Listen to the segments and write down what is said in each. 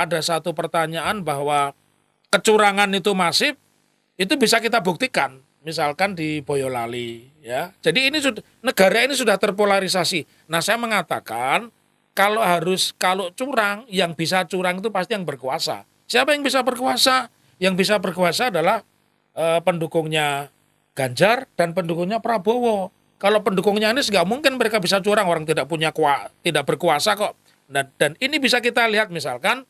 ada satu pertanyaan bahwa kecurangan itu masif, itu bisa kita buktikan. Misalkan di Boyolali, ya. Jadi ini negara ini sudah terpolarisasi. Nah, saya mengatakan kalau curang, yang bisa curang itu pasti yang berkuasa. Siapa yang bisa berkuasa? Yang bisa berkuasa adalah pendukungnya Ganjar dan pendukungnya Prabowo. Kalau pendukungnya Anies nggak mungkin mereka bisa curang, orang tidak berkuasa kok. Dan ini bisa kita lihat misalkan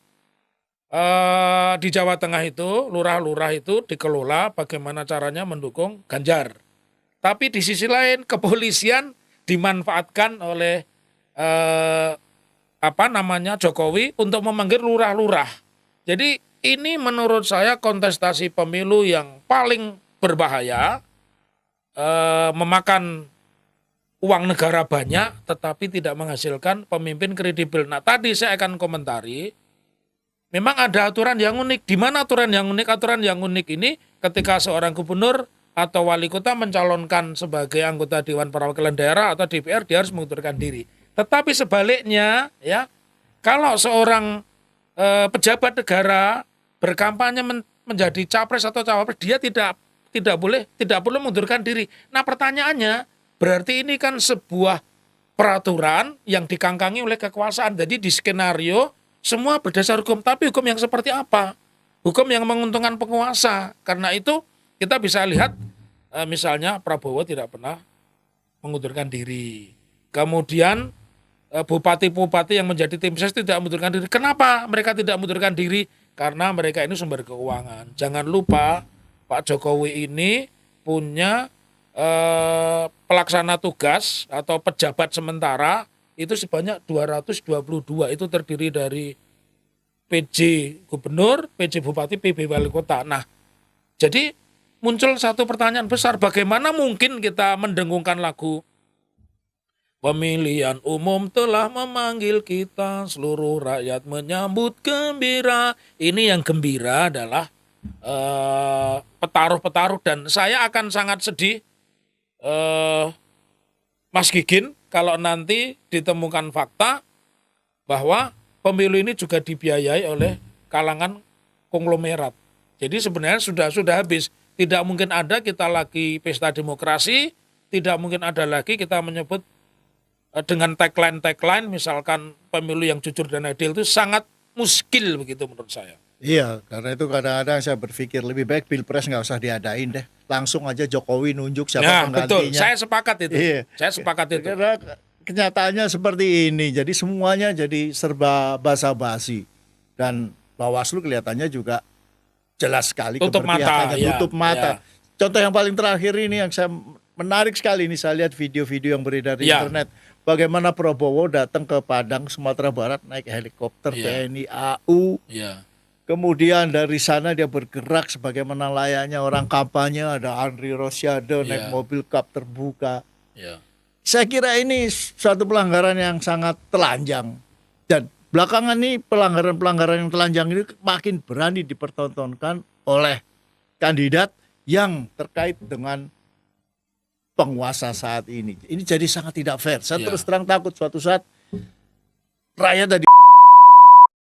di Jawa Tengah itu, lurah-lurah itu dikelola bagaimana caranya mendukung Ganjar. Tapi di sisi lain kepolisian dimanfaatkan oleh Jokowi untuk memanggil lurah-lurah. Jadi ini menurut saya kontestasi pemilu yang paling berbahaya, memakan uang negara banyak tetapi tidak menghasilkan pemimpin kredibel. Nah, tadi saya akan komentari. Memang ada aturan yang unik. Di mana aturan yang unik? Aturan yang unik ini ketika seorang gubernur atau wali kota mencalonkan sebagai anggota Dewan Perwakilan Daerah atau DPR, dia harus mengundurkan diri. Tetapi sebaliknya, ya, kalau seorang pejabat negara berkampanye menjadi capres atau cawapres, dia tidak boleh mengundurkan diri. Nah, pertanyaannya, berarti ini kan sebuah peraturan yang dikangkangi oleh kekuasaan. Jadi di skenario semua berdasar hukum, tapi hukum yang seperti apa? Hukum yang menguntungkan penguasa. Karena itu kita bisa lihat misalnya Prabowo tidak pernah mengundurkan diri. Kemudian bupati-bupati yang menjadi tim ses tidak mengundurkan diri. Kenapa mereka tidak mengundurkan diri? Karena mereka ini sumber keuangan. Jangan lupa Pak Jokowi ini punya pelaksana tugas atau pejabat sementara itu sebanyak 222, itu terdiri dari PJ Gubernur, PJ Bupati, PB Wali Kota. Nah, jadi muncul satu pertanyaan besar, bagaimana mungkin kita mendengungkan lagu pemilihan umum telah memanggil kita, seluruh rakyat menyambut gembira. Ini yang gembira adalah petaruh-petaruh, dan saya akan sangat sedih Mas Gigin kalau nanti ditemukan fakta bahwa pemilu ini juga dibiayai oleh kalangan konglomerat. Jadi sebenarnya sudah habis. Tidak mungkin ada kita lagi pesta demokrasi, tidak mungkin ada lagi kita menyebut dengan tagline misalkan pemilu yang jujur dan adil, itu sangat muskil begitu menurut saya. Iya, karena itu kadang-kadang saya berpikir lebih baik pilpres nggak usah diadain deh. Langsung aja Jokowi nunjuk siapa penggantinya. Betul, saya sepakat itu. Iya. Saya sepakat itu. Karena kenyataannya seperti ini, jadi semuanya jadi serba basa-basi. Dan Bawaslu kelihatannya juga jelas sekali keberpihakannya, tutup mata. Contoh yang paling terakhir ini yang saya menarik sekali ini, saya lihat video-video yang beredar di internet. Bagaimana Prabowo datang ke Padang, Sumatera Barat naik helikopter TNI AU. Kemudian dari sana dia bergerak sebagaimana layaknya orang kampanye, ada Andri Rosiade naik mobil kap terbuka. Saya kira ini suatu pelanggaran yang sangat telanjang. Dan belakangan ini pelanggaran-pelanggaran yang telanjang ini makin berani dipertontonkan oleh kandidat yang terkait dengan penguasa saat ini. Ini jadi sangat tidak fair. Saya terus terang takut suatu saat rakyat ada